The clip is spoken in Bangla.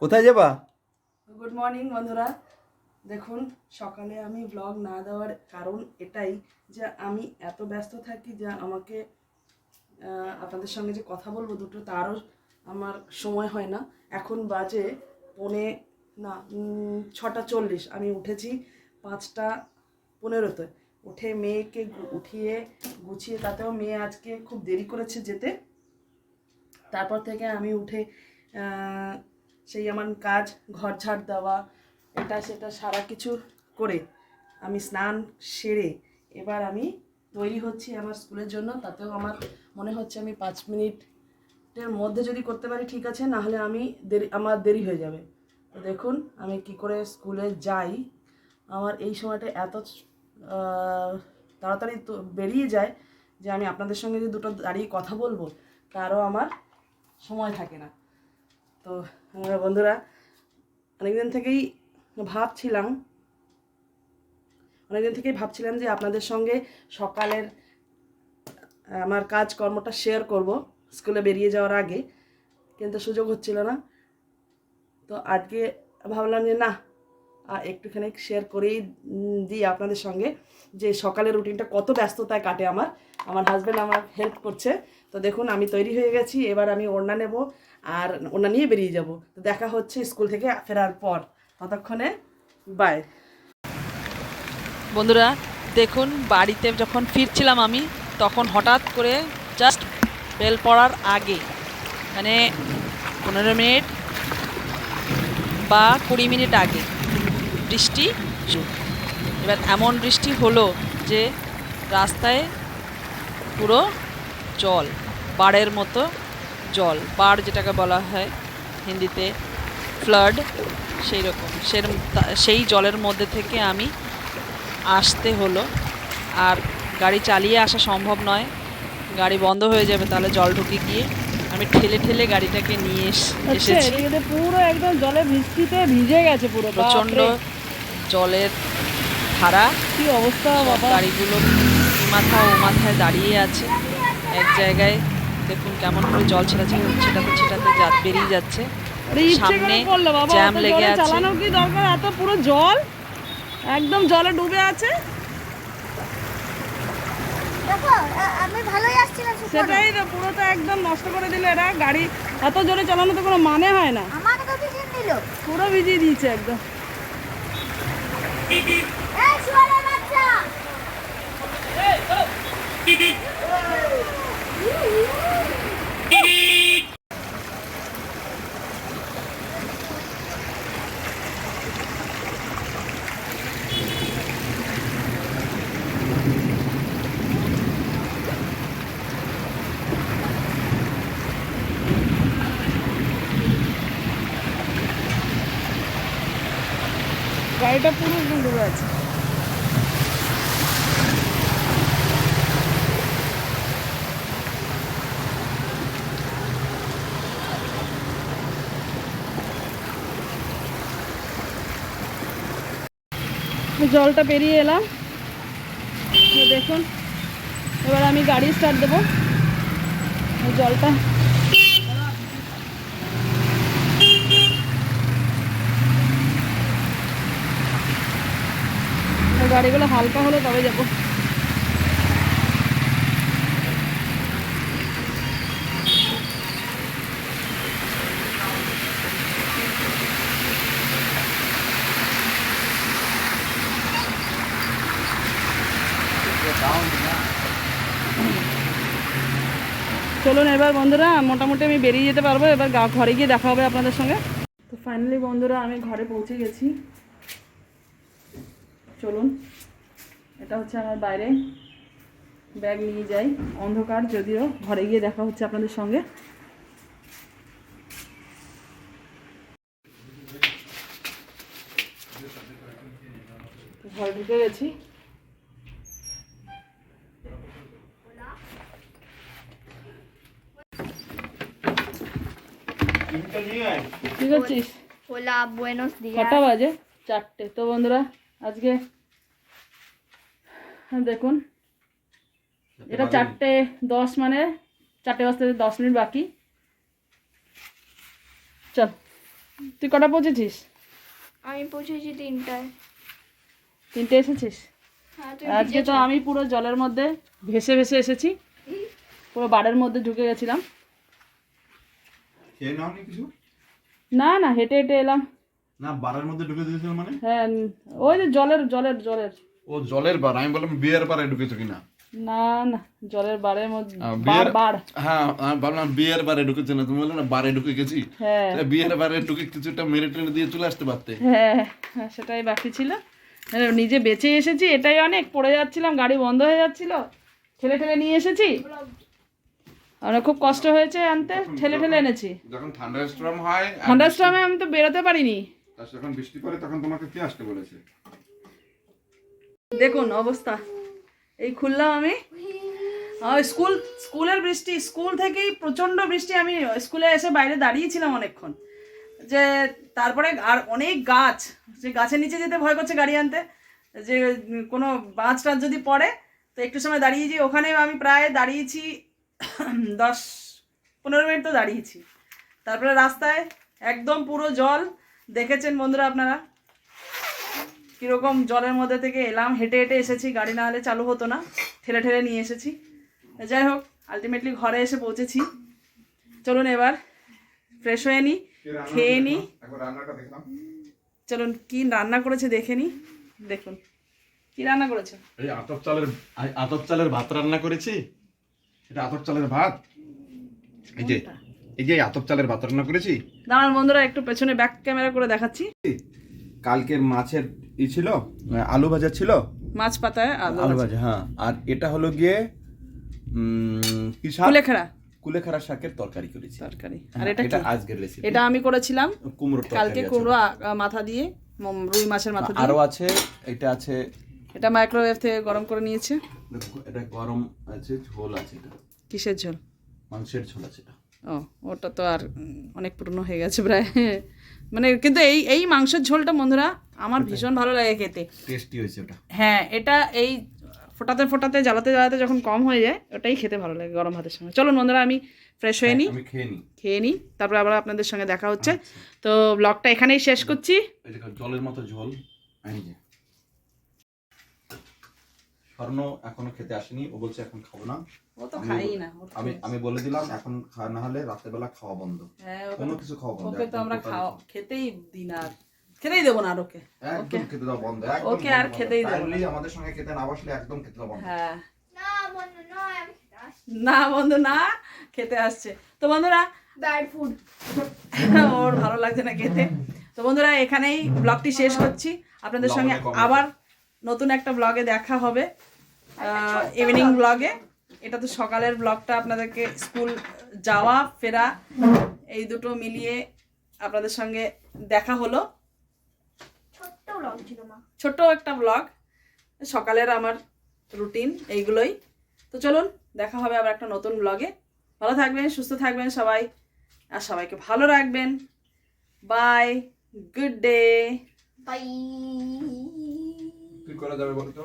কোথায় যাবা? গুড মর্নিং বন্ধুরা। দেখুন, সকালে আমি ব্লগ না দেওয়ার কারণ এটাই যে আমি এত ব্যস্ত থাকি যে আমাকে আপনাদের সঙ্গে যে কথা বলবো দুটো তারও আমার সময় হয় না। এখন বাজে 6:40। আমি উঠেছি 5:15-তে। উঠে মেয়েকে উঠিয়ে গুছিয়ে, তাতেও মেয়ে আজকে খুব দেরি করেছে যেতে। তারপর থেকে আমি উঠে সেই আমার কাজ, ঘর ঝাড় দেওয়া, এটা সেটা সারা কিছু করে আমি স্নান সেরে এবার আমি তৈরি হচ্ছি আমার স্কুলের জন্য। তাতেও আমার মনে হচ্ছে আমি 5 মিনিটের মধ্যে যদি করতে পারি ঠিক আছে, নাহলে আমার দেরি হয়ে যাবে। তো দেখুন আমি কি করে স্কুলে যাই। আমার এই সময়টা এত তাড়াতাড়ি তো বেরিয়ে যায় যে আমি আপনাদের সঙ্গে যে দুটো দাঁড়িয়ে কথা বলবো তারও আমার সময় থাকে না। তো বন্ধুরা, অনেকদিন থেকেই ভাবছিলাম যে আপনাদের সঙ্গে সকালের আমার কাজকর্মটা শেয়ার করব স্কুলে বেরিয়ে যাওয়ার আগে, কিন্তু সুযোগ হচ্ছিল না। তো আজকে ভাবলাম যে না, একটুখানি শেয়ার করেই দিই আপনাদের সঙ্গে যে সকালের রুটিনটা কত ব্যস্ততায় কাটে আমার। হাজব্যান্ড আমার হেল্প করছে। তো দেখুন আমি তৈরি হয়ে গেছি, এবার আমি ওড়না নেব আর ওড়না নিয়ে বেরিয়ে যাব। তো দেখা হচ্ছে স্কুল থেকে ফেরার পর। ততক্ষণে বাই। বন্ধুরা দেখুন, বাড়িতে যখন ফিরছিলাম আমি, তখন হঠাৎ করে জাস্ট বেল পড়ার আগে, মানে 15 মিনিট বা 20 মিনিট আগে বৃষ্টি শুরু। এবার এমন বৃষ্টি হলো যে রাস্তায় পুরো জল, বাড়ের মতো জল, বাড় যেটাকে বলা হয় হিন্দিতে ফ্লাড, সেই রকম সেই জলের মধ্যে থেকে আমি আসতে হলো। আর গাড়ি চালিয়ে আসা সম্ভব নয়, গাড়ি বন্ধ হয়ে যাবে তাহলে জল ঢুকে গিয়ে। আমি ঠেলে ঠেলে গাড়িটাকে নিয়ে এসেছি। পুরো একদম জলে বৃষ্টিতে ভিজে গেছে পুরো, প্রচণ্ড জলের ধারা, কি অবস্থা বাবা। গাড়িগুলো ও মাথায় দাঁড়িয়ে আছে এক জায়গায়। দেখুন কেমন করে জল ছেটাতে বেরিয়ে যাচ্ছে, সামনে জ্যাম লেগে আছে। চালানো কি দরকার, এত পুরো জল একদম জলে ডুবে আছে। সেটাই তো, পুরো তো একদম নষ্ট করে দিল এরা। গাড়ি এত জোরে চালানো তো কোনো মানে হয় না। পুরো ভিজিয়ে দিয়েছে একদম। গাড়িটা পুরো একদম ডুবে আছে। জলটা পেরিয়ে এলাম, দেখুন এবার আমি গাড়ি স্টার্ট দেবো। জলটা গাড়িগুলো হালকা হলে তবে যাবো। চলুন এবার বন্ধুরা, মোটামুটি আমি বেরিয়ে যেতে পারবো। এবার ঘরে গিয়ে দেখা হবে আপনাদের সঙ্গে। তো ফাইনালি বন্ধুরা আমি ঘরে পৌঁছে গেছি। চলুন, এটা হচ্ছে আমার বাইরে, ব্যাগ নিয়ে যাই। অন্ধকার যদিও, ঘরে গিয়ে দেখা হচ্ছে আপনাদের সঙ্গে। ঘরে ঢুকে গেছি। কি করছিস? Hola, buenos días. কটা বাজে? 4টে। তো বন্ধুরা আজকে দেখুন, এটা 4:10, মানে 4টে বাজতে 10 মিনিট বাকি। চল তুই কটা পৌঁছেছিস? আমি পৌঁছেছি 3টায়। 3টে এসেছিস? হ্যাঁ তুই আজকে তো আমি পুরো জলের মধ্যে ভেসে ভেসে এসেছি, পুরো বাড়ের মধ্যে ঢুকে গেছিলাম। খেয়ে নাও নি কিছু? না না, হেঁটে হেঁটে এলাম। না, বারের মধ্যে ঢুকে দিয়েছিল মানে? হ্যাঁ, ওই যে জলের। ও জলের বার, আমি বললাম বিয়ের বারে ঢুকেছো কিনা। না না, জলের বাড়ের মধ্যে বিয়ের বার। হ্যাঁ, আমি ভাবলাম বিয়ের বারে ঢুকেছে না, তুমি বললে না বারে ঢুকে গেছি। হ্যাঁ বিয়ের বারে ঢুকে কিছুটা মেরে টেনে দিয়ে চলে আসতে পারতে। হ্যাঁ, সেটাই বাকি ছিল। নিজে বেঁচে এসেছি, এটাই অনেক। পড়ে যাচ্ছিলাম, গাড়ি বন্ধ হয়ে যাচ্ছিল, ঠেলে ঠেলে নিয়ে এসেছি। আমার খুব কষ্ট হয়েছে আনতে, ঠেলে ঠেলে এনেছি। যখন থান্ডারস্টর্ম হয়, থান্ডারস্টর্মে আমি তো বেরোতে পারিনি। যখন বৃষ্টি পড়ে তখন তোমাকে কে আসতে বলেছে? দেখুন অবস্থা, এই খুললাম আমি। স্কুলের বৃষ্টি, স্কুল থেকেই প্রচণ্ড বৃষ্টি। আমি স্কুলে এসে বাইরে দাঁড়িয়েছিলাম অনেকক্ষণ, যে তারপরে আর অনেক গাছ, যে গাছের নিচে যেতে ভয় করছে গাড়ি আনতে, যে কোনো বাঁচ টাচ যদি পড়ে। তো একটু সময় দাঁড়িয়েছি ওখানে, আমি প্রায় দাঁড়িয়েছি 10-15 মিনিট তো দাঁড়িয়েছি। তারপরে রাস্তায় একদম পুরো জল, দেখেছেন বন্ধুরা আপনারা কীরকম জলের মধ্যে থেকে এলাম। হেঁটে হেঁটে এসেছি, গাড়ি না হলে চালু হতো না, ঠেলে ঠেলে নিয়ে এসেছি। যাই হোক, আলটিমেটলি ঘরে এসে পৌঁছেছি। চলুন এবার ফ্রেশ হয়ে নিই, খেয়ে নিই। চলুন কি রান্না করেছে দেখে নিই। দেখুন কি রান্না করেছে। এই আতপ চালের ভাত রান্না করেছি। এটা আতপ চালের ভাত। এই যে আতপ চালের ভাত রান্না করেছি। দাঁড়ান বন্ধুরা, একটু পেছনে ব্যাক ক্যামেরা করে দেখাচ্ছি। কালকের মাছের ছিল, আলু ভাজা ছিল, মাছ পাতায় আলু ভাজা। হ্যাঁ, আর এটা হলো গিয়ে কি শাক? কুলেখাড়া শাকের তরকারি করেছি। আর এটা আজকের রেসিপি। এটা আমি করেছিলাম কুমড়ো কালকে, কুমড়ো মাথা দিয়ে, রুই মাছের মাথা দিয়ে। আরো আছে, এটা আছে, এটা মাইক্রোওয়েভ থেকে গরম করে নিয়েছে। এটা গরম আছে, ঝোল আছে। এটা কিসের ঝোল? মাংসের ঝোল আছে এটা। ও, ওটা তো আর অনেক পুরনো হয়ে গেছে প্রায়। মানে কিন্তু এই মাংসের ঝোলটা বন্ধুরা আমার ভীষণ ভালো লাগে খেতে, টেস্টি হয়েছে ওটা। হ্যাঁ, এটা এই ফোটাতে ফোটাতে জ্বালাতে যখন কম হয়ে যায়, ওটাই খেতে ভালো লাগে গরম ভাতের সঙ্গে। চলুন বন্ধুরা, আমি ফ্রেশ হয়ে নিই, খেয়ে নিই, তারপরে আবার আপনাদের সঙ্গে দেখা হচ্ছে। তো ব্লগটা এখানেই শেষ করছি। জলের মতো ঝোল। স্বর্ণ এখনো খেতে আসেনি, ও বলছে এখন খাবো না। ও তো খাই না। আমি বলে দিলাম এখন খাওয়া না হলে রাতের বেলা খাওয়া বন্ধ। হ্যাঁ, কোনো কিছু খাওয়া বন্ধ। ওকে তো আমরা খেতেই দিই না, খেতেই দেবো না আর ওকে। একদম খেতে দাও বন্ধ, একদম ওকে আর খেতেই দেবো না। আমাদের সঙ্গে খেতে না বসলে একদম খেতে দাও বন্ধ। হ্যাঁ, না বন্ধু নয়, আমি খেতে আসছি। না বন্ধু না, খেতে আসছে। তো বন্ধুরা, ব্যাড ফুড। ওর ভালো লাগছে না খেতে। তো বন্ধুরা, এখানেই ব্লগটি শেষ করছি। আপনাদের সঙ্গে আবার নতুন একটা ব্লগে দেখা হবে, ইভিনিং ব্লগে। এটা তো সকালের ব্লগটা, আপনাদেরকে স্কুল যাওয়া ফেরা এই দুটো মিলিয়ে আপনাদের সঙ্গে দেখা হলো। ছোট্ট ব্লগ ছিল মা, ছোট্ট একটা ব্লগ, সকালের আমার রুটিন এইগুলোই। তো চলুন দেখা হবে আবার একটা নতুন ব্লগে। ভালো থাকবেন, সুস্থ থাকবেন সবাই, আর সবাইকে ভালো রাখবেন। Bye, good day. বাই। কি করা যাবে বলতো?